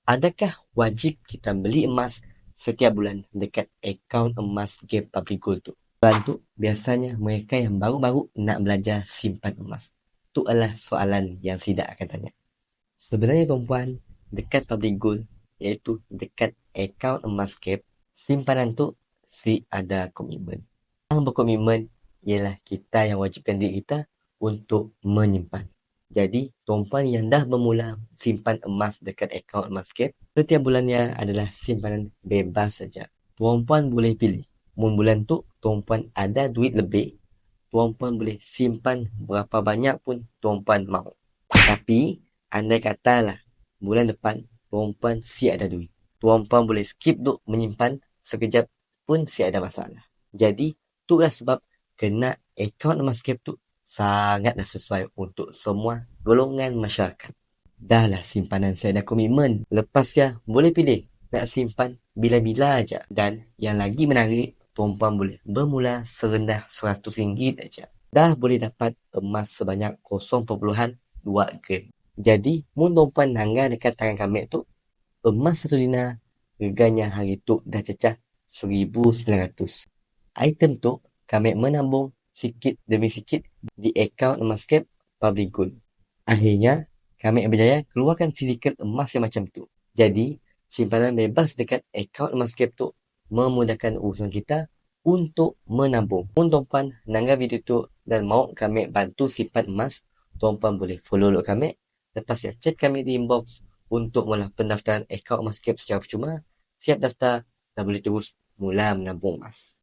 Adakah wajib kita beli emas setiap bulan dekat akaun emas game Public Gold tu? Bulan tu, biasanya mereka yang baru-baru nak belajar simpan emas. Tu adalah soalan yang Sidak akan tanya. Sebenarnya tuan-puan, dekat Public Gold, iaitu dekat akaun emas game, simpanan tu si ada komitmen. Yang berkomitmen ialah kita yang wajibkan diri kita untuk menyimpan. Jadi, tuan-puan yang dah bermula simpan emas dekat akaun emas cap, setiap bulannya adalah simpanan bebas saja. Tuan-puan boleh pilih. Bulan tu, tuan-puan ada duit lebih, tuan-puan boleh simpan berapa banyak pun tuan-puan mahu. Tapi, andai katalah bulan depan tuan-puan si ada duit, tuan-puan boleh skip duk menyimpan sekejap pun si ada masalah. Jadi, itulah sebab kena akaun emas cap tu sangatlah sesuai untuk semua golongan masyarakat. Dahlah simpanan saya ada komitmen. Lepas ya, boleh pilih nak simpan bila-bila aja. Dan yang lagi menarik, tuan-puan boleh bermula serendah RM100 aja. Dah boleh dapat emas sebanyak 0.2 gram. Jadi, mun tuan-puan nangga dekat tangan kami tu, emas 1 dinar harganya hari tu dah cecah 1,900. Item tu kami menambung sikit demi sikit di akaun emas cap Public Gold. Akhirnya, kami berjaya keluarkan fizikal emas yang macam tu. Jadi, simpanan bebas dekat akaun emas cap tu memudahkan urusan kita untuk menabung. Untuk tuan-puan nangga video tu dan mau kami bantu simpan emas, tuan-puan boleh follow kami. Lepas ya, chat kami di inbox untuk mula pendaftaran akaun emas cap secara percuma. Siap daftar dan boleh terus mula menabung emas.